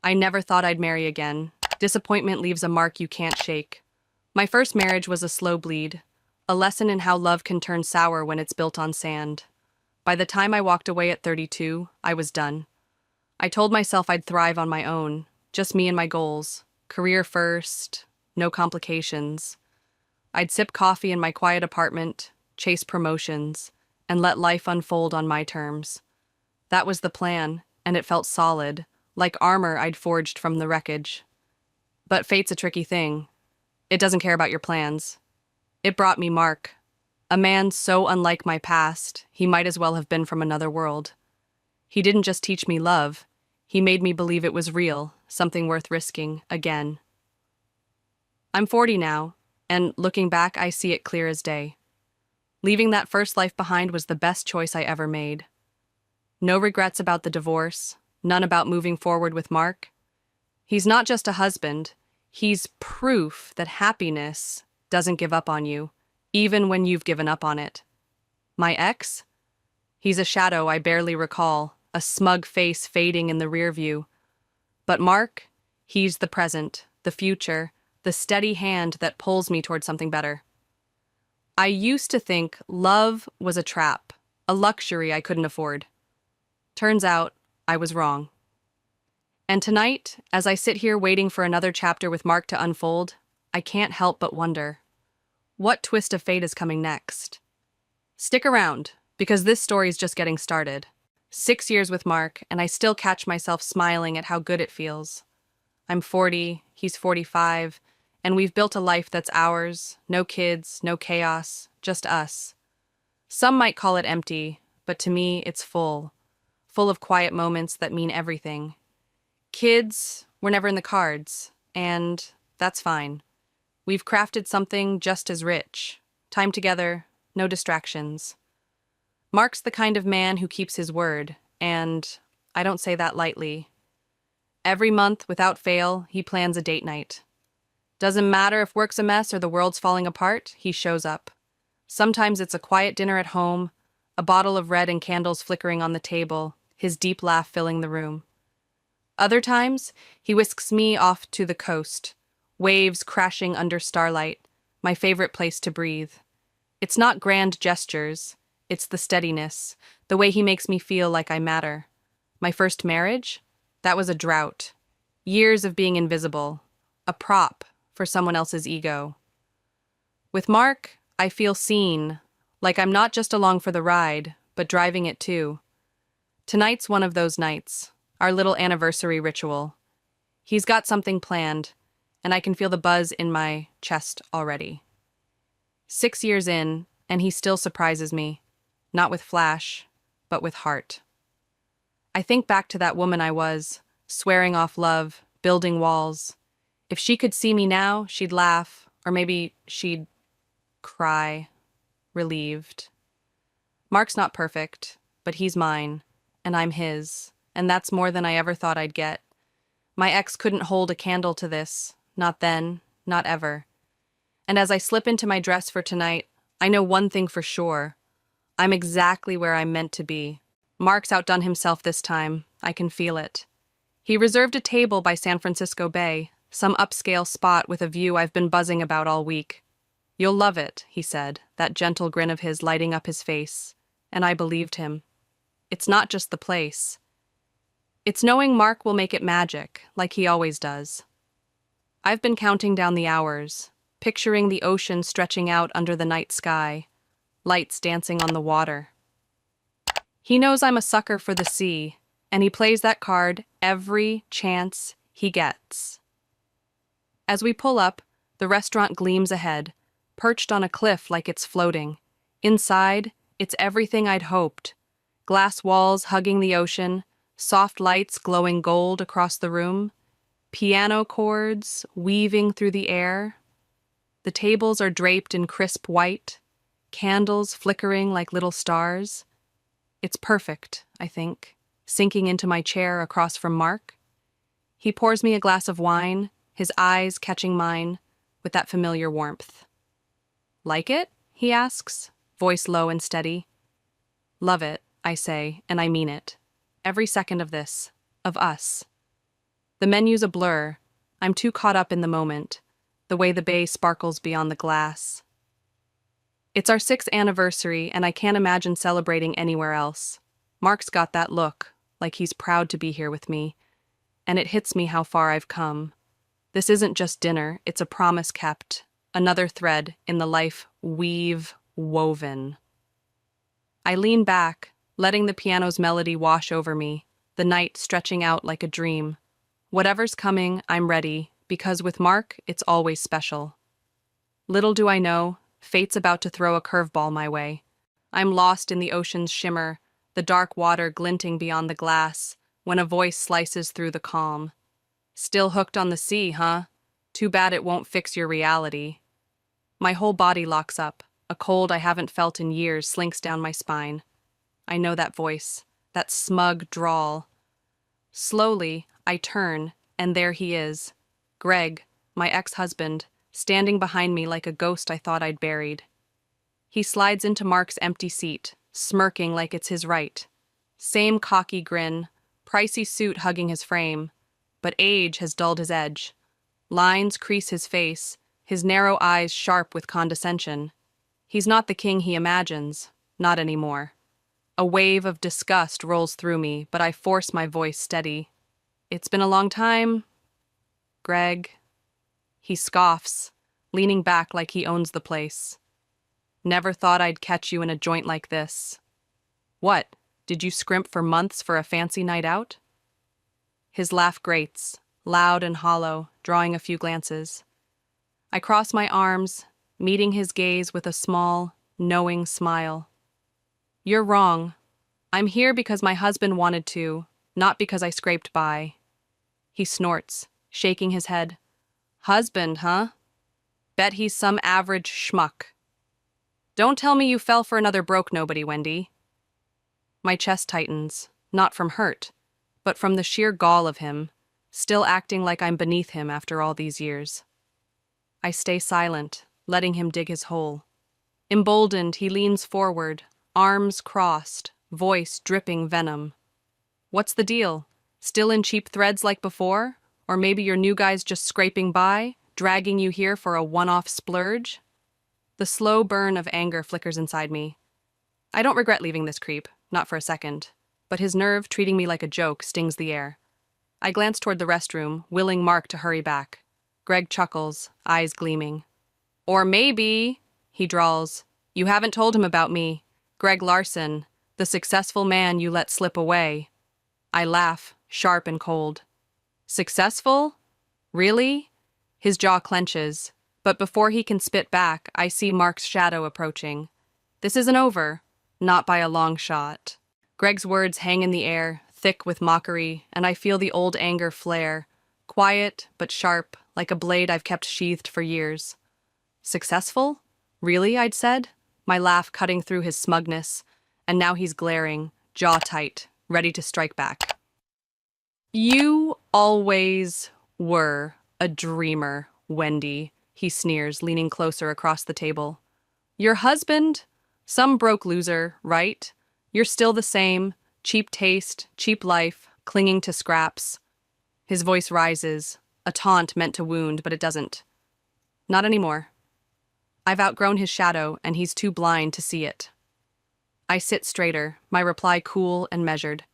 I never thought I'd marry again. Disappointment leaves a mark you can't shake. My first marriage was a slow bleed, a lesson in how love can turn sour when it's built on sand. By the time I walked away at 32, I was done. I told myself I'd thrive on my own, just me and my goals. Career first, no complications. I'd sip coffee in my quiet apartment, chase promotions, and let life unfold on my terms. That was the plan, and it felt solid, like armor I'd forged from the wreckage. But fate's a tricky thing. It doesn't care about your plans. It brought me Mark, a man so unlike my past, he might as well have been from another world. He didn't just teach me love, he made me believe it was real, something worth risking, again. I'm 40 now, and looking back, I see it clear as day. Leaving that first life behind was the best choice I ever made. No regrets about the divorce, none about moving forward with Mark. He's not just a husband, he's proof that happiness doesn't give up on you, even when you've given up on it. My ex? He's a shadow I barely recall, a smug face fading in the rear view. But Mark? He's the present, the future, the steady hand that pulls me toward something better. I used to think love was a trap, a luxury I couldn't afford. Turns out, I was wrong. And tonight, as I sit here waiting for another chapter with Mark to unfold, I can't help but wonder, what twist of fate is coming next? Stick around, because this story's just getting started. 6 years with Mark, and I still catch myself smiling at how good it feels. I'm 40, he's 45, and we've built a life that's ours, no kids, no chaos, just us. Some might call it empty, but to me, it's full of quiet moments that mean everything. Kids were never in the cards, and that's fine. We've crafted something just as rich. Time together, no distractions. Mark's the kind of man who keeps his word, and I don't say that lightly. Every month, without fail, he plans a date night. Doesn't matter if work's a mess or the world's falling apart, he shows up. Sometimes it's a quiet dinner at home, a bottle of red and candles flickering on the table, his deep laugh filling the room. Other times, he whisks me off to the coast, waves crashing under starlight, my favorite place to breathe. It's not grand gestures, it's the steadiness, the way he makes me feel like I matter. My first marriage? That was a drought. Years of being invisible, a prop for someone else's ego. With Mark, I feel seen, like I'm not just along for the ride, but driving it too. Tonight's one of those nights, our little anniversary ritual. He's got something planned, and I can feel the buzz in my chest already. 6 years in, and he still surprises me, not with flash, but with heart. I think back to that woman I was, swearing off love, building walls. If she could see me now, she'd laugh, or maybe she'd cry, relieved. Mark's not perfect, but he's mine, and I'm his, and that's more than I ever thought I'd get. My ex couldn't hold a candle to this, not then, not ever. And as I slip into my dress for tonight, I know one thing for sure. I'm exactly where I'm meant to be. Mark's outdone himself this time. I can feel it. He reserved a table by San Francisco Bay, some upscale spot with a view I've been buzzing about all week. You'll love it, he said, that gentle grin of his lighting up his face. And I believed him. It's not just the place. It's knowing Mark will make it magic, like he always does. I've been counting down the hours, picturing the ocean stretching out under the night sky, lights dancing on the water. He knows I'm a sucker for the sea, and he plays that card every chance he gets. As we pull up, the restaurant gleams ahead, perched on a cliff like it's floating. Inside, it's everything I'd hoped. Glass walls hugging the ocean, soft lights glowing gold across the room, piano chords weaving through the air. The tables are draped in crisp white, candles flickering like little stars. It's perfect, I think, sinking into my chair across from Mark. He pours me a glass of wine, his eyes catching mine with that familiar warmth. Like it? He asks, voice low and steady. Love it, I say, and I mean it. Every second of this, of us. The menu's a blur. I'm too caught up in the moment, the way the bay sparkles beyond the glass. It's our 6th anniversary, and I can't imagine celebrating anywhere else. Mark's got that look, like he's proud to be here with me, and it hits me how far I've come. This isn't just dinner, it's a promise kept, another thread in the life we've woven. I lean back, letting the piano's melody wash over me, the night stretching out like a dream. Whatever's coming, I'm ready, because with Mark, it's always special. Little do I know, fate's about to throw a curveball my way. I'm lost in the ocean's shimmer, the dark water glinting beyond the glass, when a voice slices through the calm. Still hooked on the sea, huh? Too bad it won't fix your reality. My whole body locks up. A cold I haven't felt in years slinks down my spine. I know that voice, that smug drawl. Slowly, I turn, and there he is. Greg, my ex-husband, standing behind me like a ghost I thought I'd buried. He slides into Mark's empty seat, smirking like it's his right. Same cocky grin, pricey suit hugging his frame, but age has dulled his edge. Lines crease his face, his narrow eyes sharp with condescension. He's not the king he imagines, not anymore. A wave of disgust rolls through me, but I force my voice steady. It's been a long time, Greg. He scoffs, leaning back like he owns the place. Never thought I'd catch you in a joint like this. What, did you scrimp for months for a fancy night out? His laugh grates, loud and hollow, drawing a few glances. I cross my arms, meeting his gaze with a small, knowing smile. You're wrong. I'm here because my husband wanted to, not because I scraped by. He snorts, shaking his head. Husband, huh? Bet he's some average schmuck. Don't tell me you fell for another broke nobody, Wendy. My chest tightens, not from hurt, but from the sheer gall of him, still acting like I'm beneath him after all these years. I stay silent, letting him dig his hole. Emboldened, he leans forward, arms crossed, voice dripping venom. What's the deal? Still in cheap threads like before? Or maybe your new guy's just scraping by, dragging you here for a one-off splurge? The slow burn of anger flickers inside me. I don't regret leaving this creep, not for a second, but his nerve treating me like a joke stings the air. I glance toward the restroom, willing Mark to hurry back. Greg chuckles, eyes gleaming. Or maybe, he drawls, you haven't told him about me. Greg Larson, the successful man you let slip away. I laugh, sharp and cold. Successful? Really? His jaw clenches, but before he can spit back, I see Mark's shadow approaching. This isn't over, not by a long shot. Greg's words hang in the air, thick with mockery, and I feel the old anger flare, quiet but sharp, like a blade I've kept sheathed for years. Successful? Really, I'd said, my laugh cutting through his smugness, and now he's glaring, jaw tight, ready to strike back. You always were a dreamer, Wendy, he sneers, leaning closer across the table. Your husband? Some broke loser, right? You're still the same, cheap taste, cheap life, clinging to scraps. His voice rises, a taunt meant to wound, but it doesn't. Not anymore. I've outgrown his shadow, and he's too blind to see it. I sit straighter, my reply cool and measured.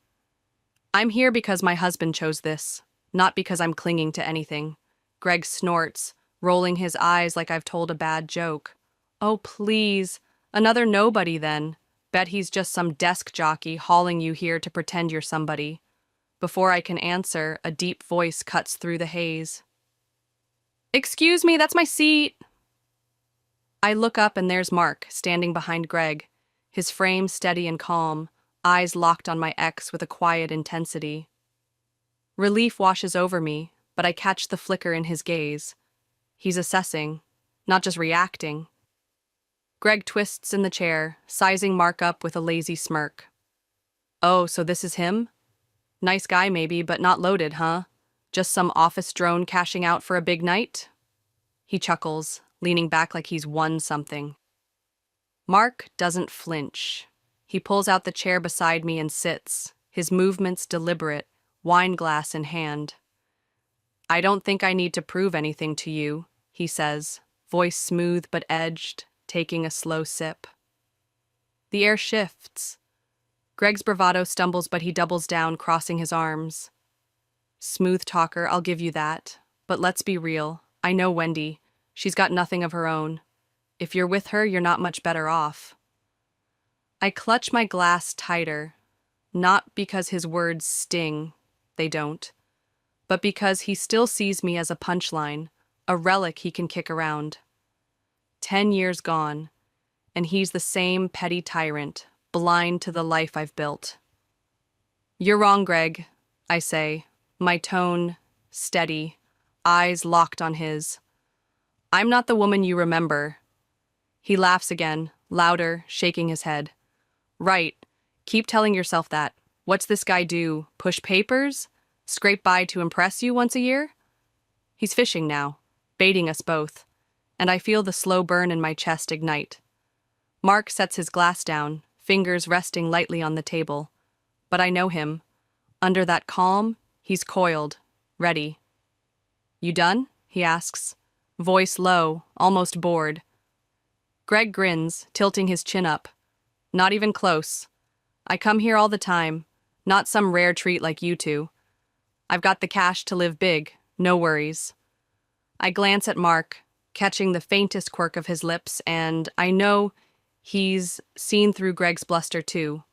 I'm here because my husband chose this, not because I'm clinging to anything. Greg snorts, rolling his eyes like I've told a bad joke. Oh, please, another nobody then. Bet he's just some desk jockey hauling you here to pretend you're somebody. Before I can answer, a deep voice cuts through the haze. Excuse me, that's my seat. I look up and there's Mark, standing behind Greg, his frame steady and calm, eyes locked on my ex with a quiet intensity. Relief washes over me, but I catch the flicker in his gaze. He's assessing, not just reacting. Greg twists in the chair, sizing Mark up with a lazy smirk. Oh, so this is him? Nice guy maybe, but not loaded, huh? Just some office drone cashing out for a big night? He chuckles, leaning back like he's won something. Mark doesn't flinch. He pulls out the chair beside me and sits, his movements deliberate, wine glass in hand. I don't think I need to prove anything to you, he says, voice smooth but edged, taking a slow sip. The air shifts. Greg's bravado stumbles, but he doubles down, crossing his arms. Smooth talker, I'll give you that. But let's be real. I know Wendy. She's got nothing of her own. If you're with her, you're not much better off. I clutch my glass tighter, not because his words sting, they don't, but because he still sees me as a punchline, a relic he can kick around. 10 years gone, and he's the same petty tyrant, blind to the life I've built. You're wrong, Greg, I say, my tone steady, eyes locked on his. I'm not the woman you remember. He laughs again, louder, shaking his head. Right, keep telling yourself that. What's this guy do? Push papers? Scrape by to impress you once a year? He's fishing now, baiting us both, and I feel the slow burn in my chest ignite. Mark sets his glass down, fingers resting lightly on the table. But I know him. Under that calm, he's coiled, ready. You done? He asks, voice low, almost bored. Greg grins, tilting his chin up. Not even close. I come here all the time, not some rare treat like you two. I've got the cash to live big, no worries. I glance at Mark, catching the faintest quirk of his lips, and I know he's seen through Greg's bluster too.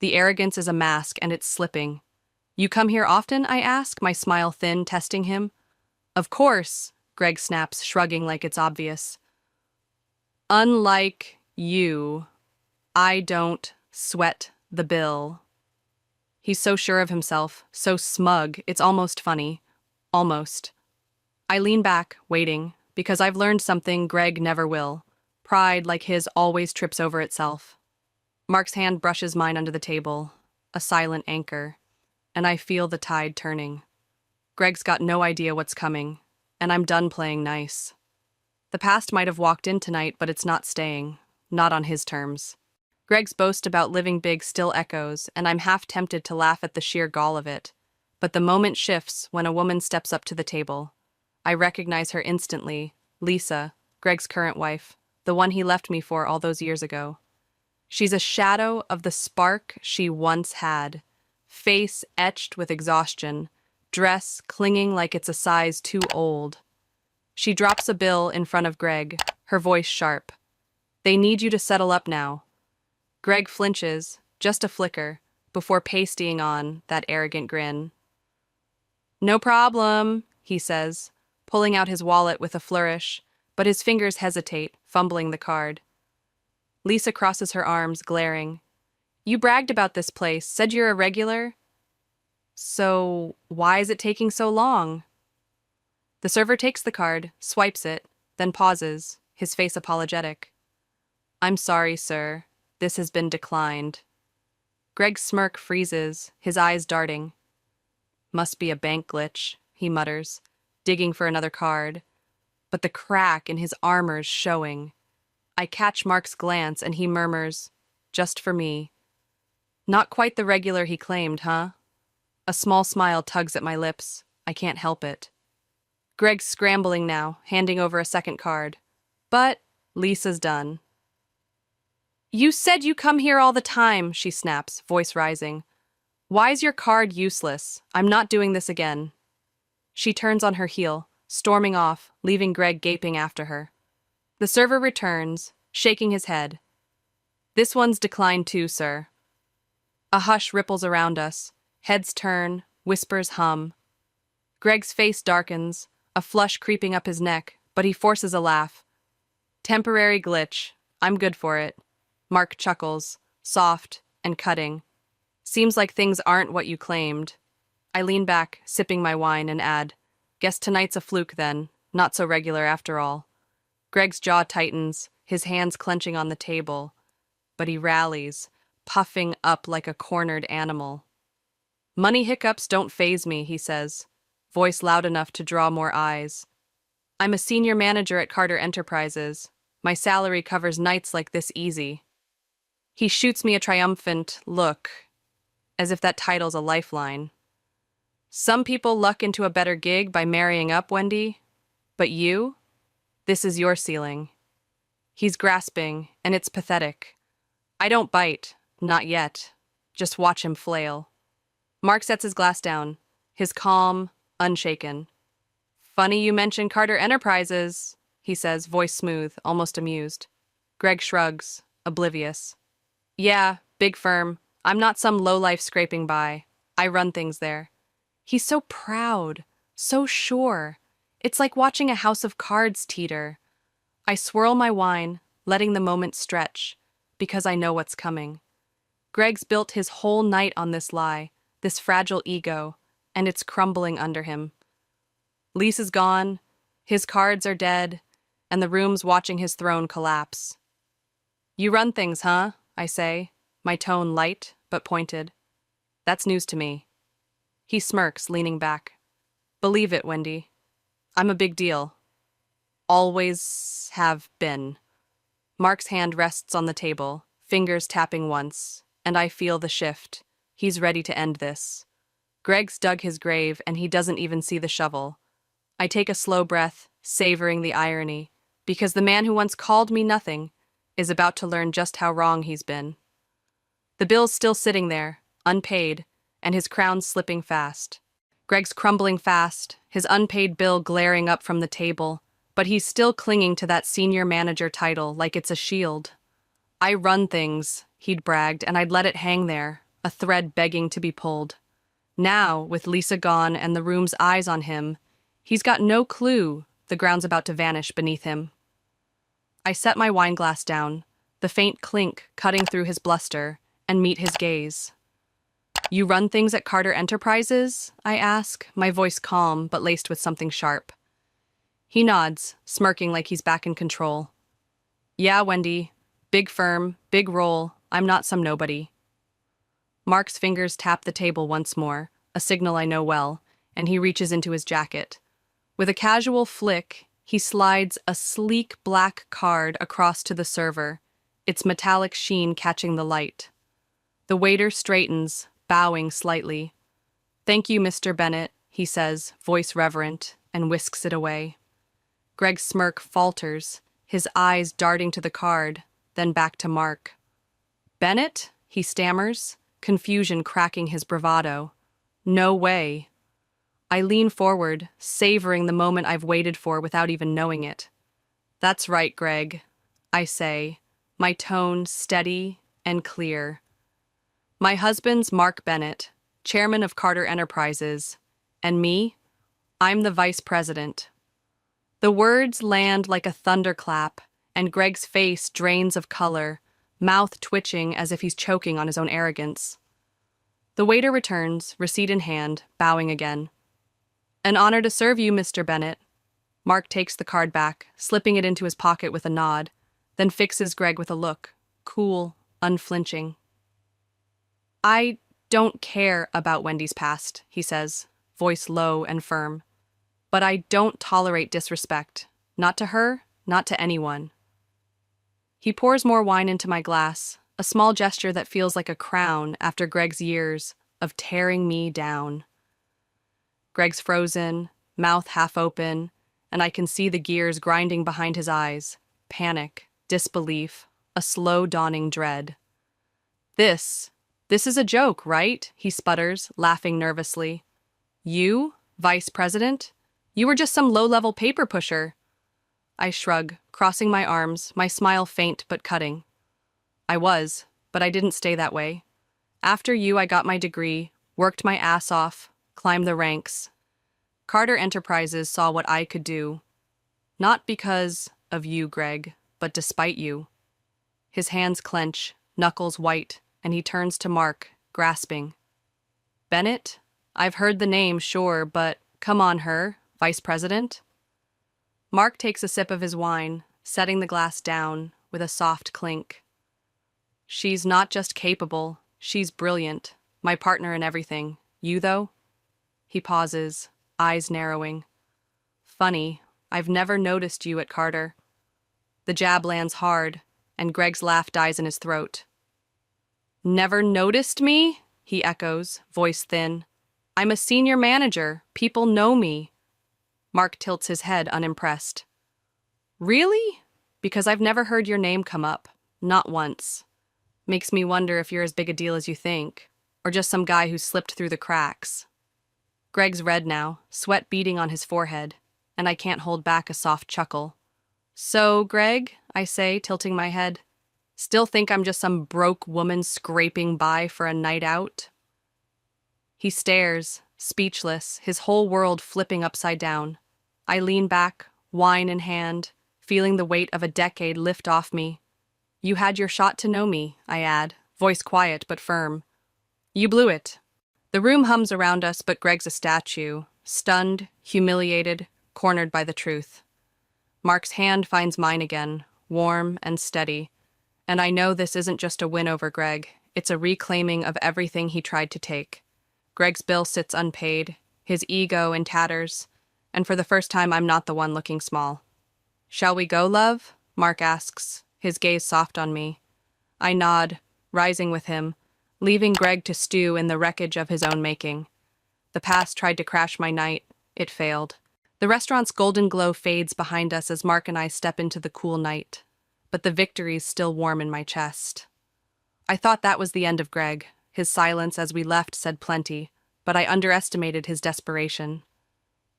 The arrogance is a mask, and it's slipping. You come here often, I ask, my smile thin, testing him. Of course, Greg snaps, shrugging like it's obvious. Unlike you, I don't sweat the bill. He's so sure of himself, so smug, it's almost funny. Almost. I lean back, waiting, because I've learned something Greg never will. Pride, like his, always trips over itself. Mark's hand brushes mine under the table, a silent anchor, and I feel the tide turning. Greg's got no idea what's coming, and I'm done playing nice. The past might have walked in tonight, but it's not staying, not on his terms. Greg's boast about living big still echoes, and I'm half tempted to laugh at the sheer gall of it. But the moment shifts when a woman steps up to the table. I recognize her instantly, Lisa, Greg's current wife, the one he left me for all those years ago. She's a shadow of the spark she once had, face etched with exhaustion, dress clinging like it's a size too old. She drops a bill in front of Greg, her voice sharp. They need you to settle up now. Greg flinches, just a flicker, before pasting on that arrogant grin. No problem, he says, pulling out his wallet with a flourish, but his fingers hesitate, fumbling the card. Lisa crosses her arms, glaring. You bragged about this place, said you're a regular. So, why is it taking so long? The server takes the card, swipes it, then pauses, his face apologetic. I'm sorry, sir. This has been declined. Greg's smirk freezes, his eyes darting. Must be a bank glitch, he mutters, digging for another card. But the crack in his armor's showing. I catch Mark's glance and he murmurs, just for me. Not quite the regular he claimed, huh? A small smile tugs at my lips. I can't help it. Greg's scrambling now, handing over a second card. But Lisa's done. You said you come here all the time, she snaps, voice rising. Why's your card useless? I'm not doing this again. She turns on her heel, storming off, leaving Greg gaping after her. The server returns, shaking his head. This one's declined too, sir. A hush ripples around us. Heads turn, whispers hum. Greg's face darkens, a flush creeping up his neck, but he forces a laugh. Temporary glitch. I'm good for it. Mark chuckles, soft and cutting. Seems like things aren't what you claimed. I lean back, sipping my wine, and add, guess tonight's a fluke then, not so regular after all. Greg's jaw tightens, his hands clenching on the table, but he rallies, puffing up like a cornered animal. Money hiccups don't faze me, he says, voice loud enough to draw more eyes. I'm a senior manager at Carter Enterprises. My salary covers nights like this easy. He shoots me a triumphant look, as if that title's a lifeline. Some people luck into a better gig by marrying up, Wendy. But you? This is your ceiling. He's grasping, and it's pathetic. I don't bite. Not yet. Just watch him flail. Mark sets his glass down, his calm, unshaken. Funny you mention Carter Enterprises, he says, voice smooth, almost amused. Greg shrugs, oblivious. Yeah, big firm. I'm not some lowlife scraping by. I run things there. He's so proud, so sure. It's like watching a house of cards teeter. I swirl my wine, letting the moment stretch, because I know what's coming. Greg's built his whole night on this lie, this fragile ego, and it's crumbling under him. Lise is gone, his cards are dead, and the room's watching his throne collapse. You run things, huh? I say, my tone light but pointed. That's news to me. He smirks, leaning back. Believe it, Wendy. I'm a big deal. Always have been. Mark's hand rests on the table, fingers tapping once, and I feel the shift. He's ready to end this. Greg's dug his grave, and he doesn't even see the shovel. I take a slow breath, savoring the irony, because the man who once called me nothing is about to learn just how wrong he's been. The bill's still sitting there, unpaid, and his crown's slipping fast. Greg's crumbling fast, his unpaid bill glaring up from the table, but he's still clinging to that senior manager title like it's a shield. I run things, he'd bragged, and I'd let it hang there, a thread begging to be pulled. Now, with Lisa gone and the room's eyes on him, he's got no clue the ground's about to vanish beneath him. I set my wine glass down, the faint clink cutting through his bluster, and meet his gaze. You run things at Carter Enterprises? I ask, my voice calm but laced with something sharp. He nods, smirking like he's back in control. Yeah, Wendy. Big firm, big role. I'm not some nobody. Mark's fingers tap the table once more, a signal I know well, and he reaches into his jacket. With a casual flick, he slides a sleek black card across to the server, its metallic sheen catching the light. The waiter straightens, bowing slightly. Thank you, Mr. Bennett, he says, voice reverent, and whisks it away. Greg's smirk falters, his eyes darting to the card, then back to Mark. Bennett? He stammers, confusion cracking his bravado. No way. I lean forward, savoring the moment I've waited for without even knowing it. That's right, Greg, I say, my tone steady and clear. My husband's Mark Bennett, chairman of Carter Enterprises, and me, I'm the vice president. The words land like a thunderclap, and Greg's face drains of color, mouth twitching as if he's choking on his own arrogance. The waiter returns, receipt in hand, bowing again. An honor to serve you, Mr. Bennett. Mark takes the card back, slipping it into his pocket with a nod, then fixes Greg with a look, cool, unflinching. I don't care about Wendy's past, he says, voice low and firm. But I don't tolerate disrespect. Not to her, not to anyone. He pours more wine into my glass, a small gesture that feels like a crown after Greg's years of tearing me down. Greg's frozen, mouth half open, and I can see the gears grinding behind his eyes. Panic, disbelief, a slow dawning dread. This is a joke, right? He sputters, laughing nervously. You, vice president? You were just some low-level paper pusher. I shrug, crossing my arms, my smile faint but cutting. I was, but I didn't stay that way. After you, I got my degree, worked my ass off, climbed the ranks. Carter Enterprises saw what I could do. Not because of you, Greg, but despite you. His hands clench, knuckles white, and he turns to Mark, grasping. Bennett? I've heard the name, sure, but come on, her, vice president? Mark takes a sip of his wine, setting the glass down with a soft clink. She's not just capable, she's brilliant, my partner in everything. You, though? He pauses, eyes narrowing. Funny, I've never noticed you at Carter. The jab lands hard, and Greg's laugh dies in his throat. Never noticed me? He echoes, voice thin. I'm a senior manager. People know me. Mark tilts his head, unimpressed. Really? Because I've never heard your name come up. Not once. Makes me wonder if you're as big a deal as you think, or just some guy who slipped through the cracks. Greg's red now, sweat beading on his forehead, and I can't hold back a soft chuckle. So, Greg, I say, tilting my head, still think I'm just some broke woman scraping by for a night out? He stares, speechless, his whole world flipping upside down. I lean back, wine in hand, feeling the weight of a decade lift off me. You had your shot to know me, I add, voice quiet but firm. You blew it. The room hums around us, but Greg's a statue, stunned, humiliated, cornered by the truth. Mark's hand finds mine again, warm and steady, and I know this isn't just a win over Greg, it's a reclaiming of everything he tried to take. Greg's bill sits unpaid, his ego in tatters, and for the first time I'm not the one looking small. Shall we go, love? Mark asks, his gaze soft on me. I nod, rising with him, leaving Greg to stew in the wreckage of his own making. The past tried to crash my night. It failed. The restaurant's golden glow fades behind us as Mark and I step into the cool night, but the victory's still warm in my chest. I thought that was the end of Greg. His silence as we left said plenty, but I underestimated his desperation.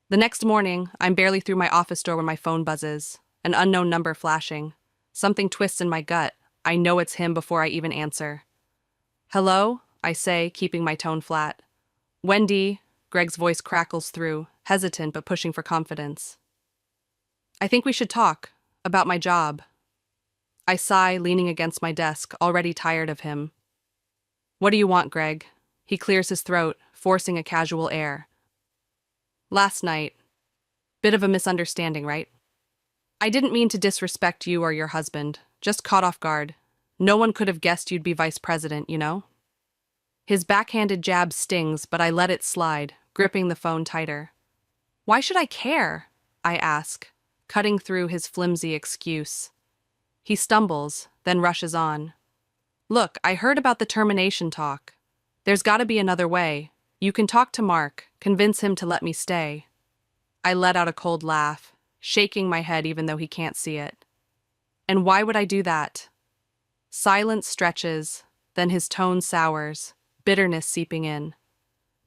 The next morning, I'm barely through my office door when my phone buzzes, an unknown number flashing. Something twists in my gut. I know it's him before I even answer. Hello? I say, keeping my tone flat. Wendy, Greg's voice crackles through, hesitant but pushing for confidence. I think we should talk about my job. I sigh, leaning against my desk, already tired of him. What do you want, Greg? He clears his throat, forcing a casual air. Last night. Bit of a misunderstanding, right? I didn't mean to disrespect you or your husband, just caught off guard. No one could have guessed you'd be vice president, you know? His backhanded jab stings, but I let it slide, gripping the phone tighter. Why should I care? I ask, cutting through his flimsy excuse. He stumbles, then rushes on. Look, I heard about the termination talk. There's gotta be another way. You can talk to Mark, convince him to let me stay. I let out a cold laugh, shaking my head even though he can't see it. And why would I do that? Silence stretches, then his tone sours, bitterness seeping in.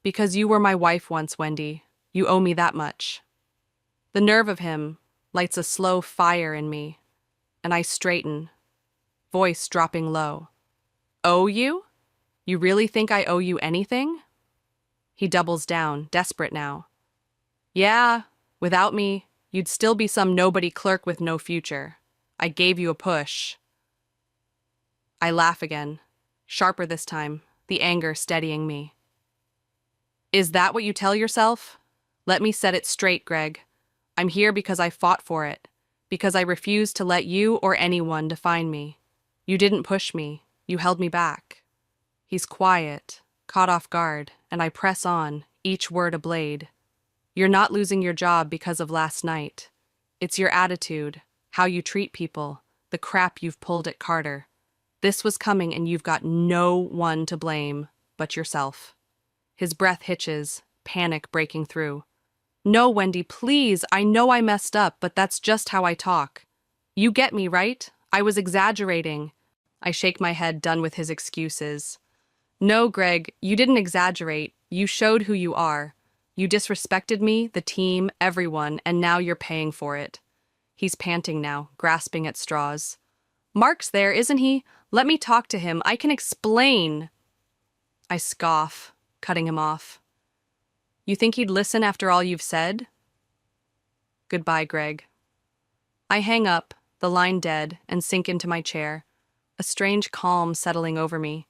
Because you were my wife once, Wendy. You owe me that much. The nerve of him lights a slow fire in me, and I straighten, voice dropping low. Owe you? You really think I owe you anything? He doubles down, desperate now. Yeah, without me, you'd still be some nobody clerk with no future. I gave you a push. I laugh again, sharper this time, the anger steadying me. Is that what you tell yourself? Let me set it straight, Greg. I'm here because I fought for it, because I refused to let you or anyone define me. You didn't push me, you held me back. He's quiet, caught off guard, and I press on, each word a blade. You're not losing your job because of last night. It's your attitude, how you treat people, the crap you've pulled at Carter. This was coming and you've got no one to blame but yourself. His breath hitches, panic breaking through. No, Wendy, please, I know I messed up, but that's just how I talk. You get me, right? I was exaggerating. I shake my head, done with his excuses. No, Greg, you didn't exaggerate. You showed who you are. You disrespected me, the team, everyone, and now you're paying for it. He's panting now, grasping at straws. Mark's there, isn't he? Let me talk to him. I can explain. I scoff, cutting him off. You think he'd listen after all you've said? Goodbye, Greg. I hang up, the line dead, and sink into my chair, a strange calm settling over me.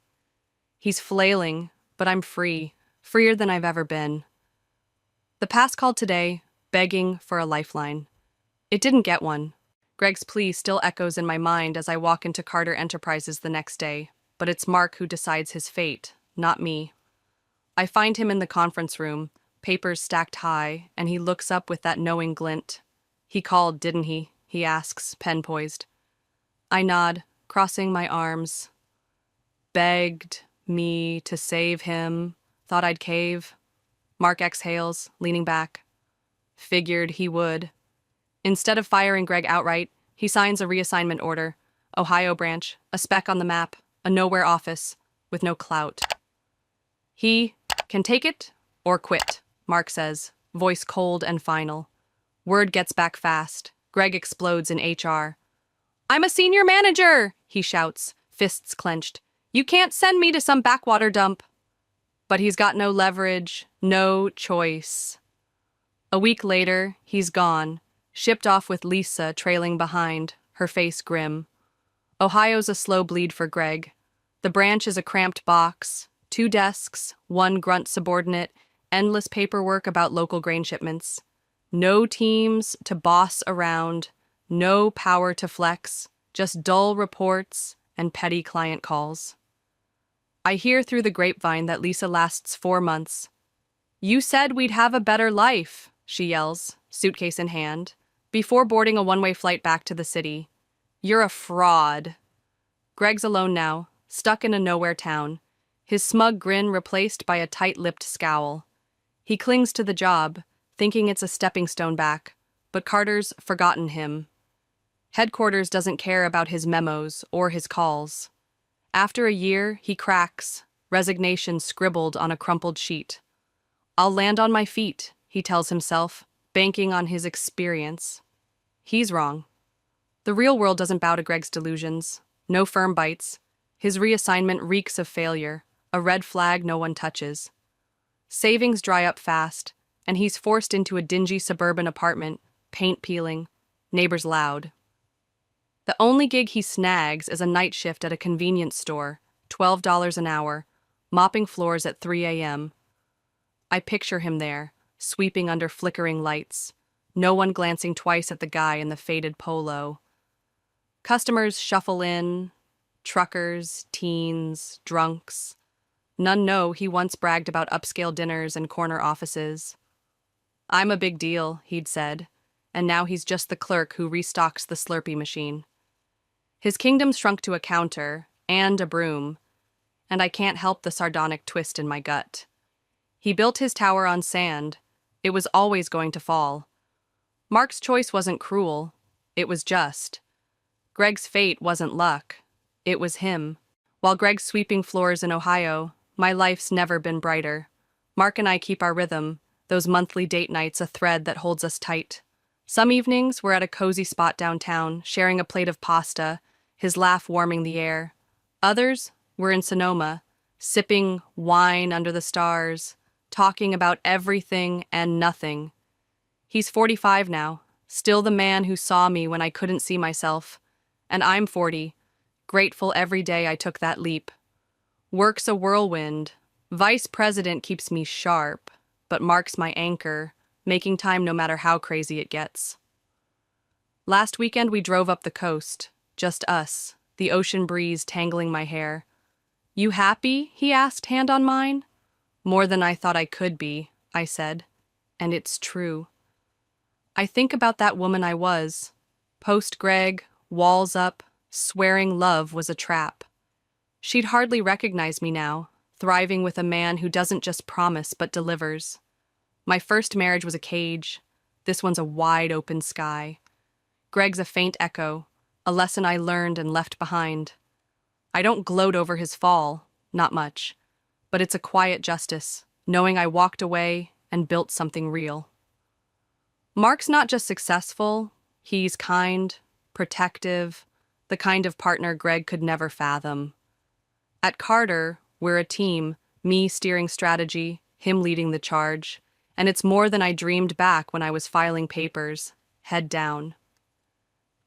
He's flailing, but I'm free, freer than I've ever been. The past called today, begging for a lifeline. It didn't get one. Greg's plea still echoes in my mind as I walk into Carter Enterprises the next day, but it's Mark who decides his fate, not me. I find him in the conference room, papers stacked high, and he looks up with that knowing glint. He called, didn't he? He asks, pen poised. I nod, crossing my arms. Begged me to save him, thought I'd cave. Mark exhales, leaning back. Figured he would. Instead of firing Greg outright, he signs a reassignment order. Ohio branch, a speck on the map, a nowhere office, with no clout. He can take it or quit, Mark says, voice cold and final. Word gets back fast. Greg explodes in HR. "I'm a senior manager," he shouts, fists clenched. "You can't send me to some backwater dump." But he's got no leverage, no choice. A week later, he's gone, shipped off with Lisa trailing behind, her face grim. Ohio's a slow bleed for Greg. The branch is a cramped box, 2 desks, 1 grunt subordinate, endless paperwork about local grain shipments. No teams to boss around, no power to flex, just dull reports and petty client calls. I hear through the grapevine that Lisa lasts 4 months. "You said we'd have a better life," she yells, suitcase in hand, before boarding a one-way flight back to the city. "You're a fraud." Greg's alone now, stuck in a nowhere town, his smug grin replaced by a tight-lipped scowl. He clings to the job, thinking it's a stepping stone back, but Carter's forgotten him. Headquarters doesn't care about his memos or his calls. After a year, he cracks, resignation scribbled on a crumpled sheet. "I'll land on my feet," he tells himself, banking on his experience. He's wrong. The real world doesn't bow to Greg's delusions. No firm bites. His reassignment reeks of failure, a red flag no one touches. Savings dry up fast, and he's forced into a dingy suburban apartment, paint peeling, neighbors loud. The only gig he snags is a night shift at a convenience store, $12 an hour, mopping floors at 3 a.m. I picture him there, sweeping under flickering lights, no one glancing twice at the guy in the faded polo. Customers shuffle in, truckers, teens, drunks. None know he once bragged about upscale dinners and corner offices. "I'm a big deal," he'd said, and now he's just the clerk who restocks the Slurpee machine. His kingdom's shrunk to a counter and a broom, and I can't help the sardonic twist in my gut. He built his tower on sand. It was always going to fall. Mark's choice wasn't cruel. It was just. Greg's fate wasn't luck. It was him. While Greg's sweeping floors in Ohio, my life's never been brighter. Mark and I keep our rhythm, those monthly date nights a thread that holds us tight. Some evenings we're at a cozy spot downtown, sharing a plate of pasta, his laugh warming the air. Others, we're in Sonoma, sipping wine under the stars, talking about everything and nothing. He's 45 now, still the man who saw me when I couldn't see myself. And I'm 40, grateful every day I took that leap. Work's a whirlwind. Vice president keeps me sharp, but Mark's my anchor, making time no matter how crazy it gets. Last weekend we drove up the coast, just us, the ocean breeze tangling my hair. "You happy?" he asked, hand on mine. "More than I thought I could be," I said, and it's true. I think about that woman I was, post-Greg, walls up, swearing love was a trap. She'd hardly recognize me now, thriving with a man who doesn't just promise but delivers. My first marriage was a cage. This one's a wide open sky. Greg's a faint echo, a lesson I learned and left behind. I don't gloat over his fall, not much, but it's a quiet justice, knowing I walked away and built something real. Mark's not just successful, he's kind, protective, the kind of partner Greg could never fathom. At Carter, we're a team, me steering strategy, him leading the charge, and it's more than I dreamed back when I was filing papers, head down.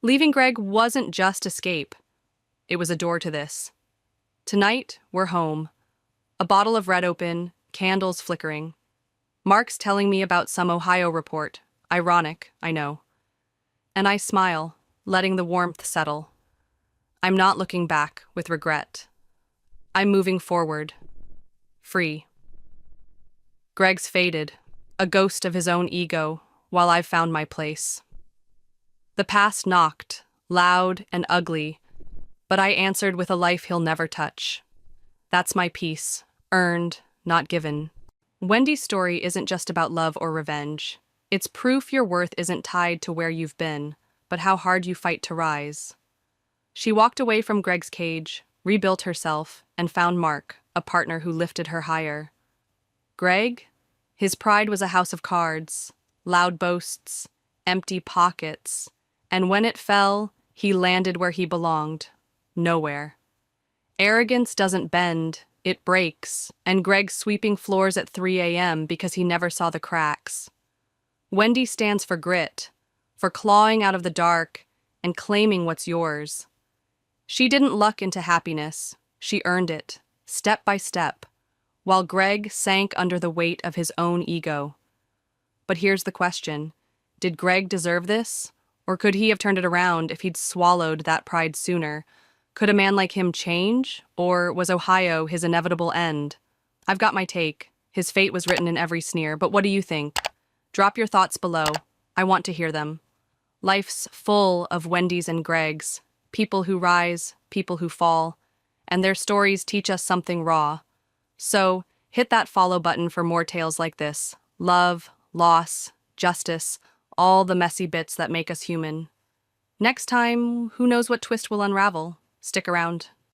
Leaving Greg wasn't just escape. It was a door to this. Tonight, we're home. A bottle of red open, candles flickering. Mark's telling me about some Ohio report. Ironic, I know. And I smile, letting the warmth settle. I'm not looking back with regret. I'm moving forward. Free. Greg's faded, a ghost of his own ego, while I've found my place. The past knocked, loud and ugly, but I answered with a life he'll never touch. That's my peace, earned, not given. Wendy's story isn't just about love or revenge. It's proof your worth isn't tied to where you've been, but how hard you fight to rise. She walked away from Greg's cage, rebuilt herself, and found Mark, a partner who lifted her higher. Greg? His pride was a house of cards, loud boasts, empty pockets, and when it fell, he landed where he belonged. Nowhere. Arrogance doesn't bend, it breaks, and Greg's sweeping floors at 3 a.m. because he never saw the cracks. Wendy stands for grit, for clawing out of the dark and claiming what's yours. She didn't luck into happiness, she earned it, step by step, while Greg sank under the weight of his own ego. But here's the question. Did Greg deserve this? Or could he have turned it around if he'd swallowed that pride sooner? Could a man like him change? Or was Ohio his inevitable end? I've got my take. His fate was written in every sneer, but what do you think? Drop your thoughts below. I want to hear them. Life's full of Wendy's and Gregs, people who rise, people who fall, and their stories teach us something raw. So, hit that follow button for more tales like this. Love, loss, justice, all the messy bits that make us human. Next time, who knows what twist will unravel? Stick around.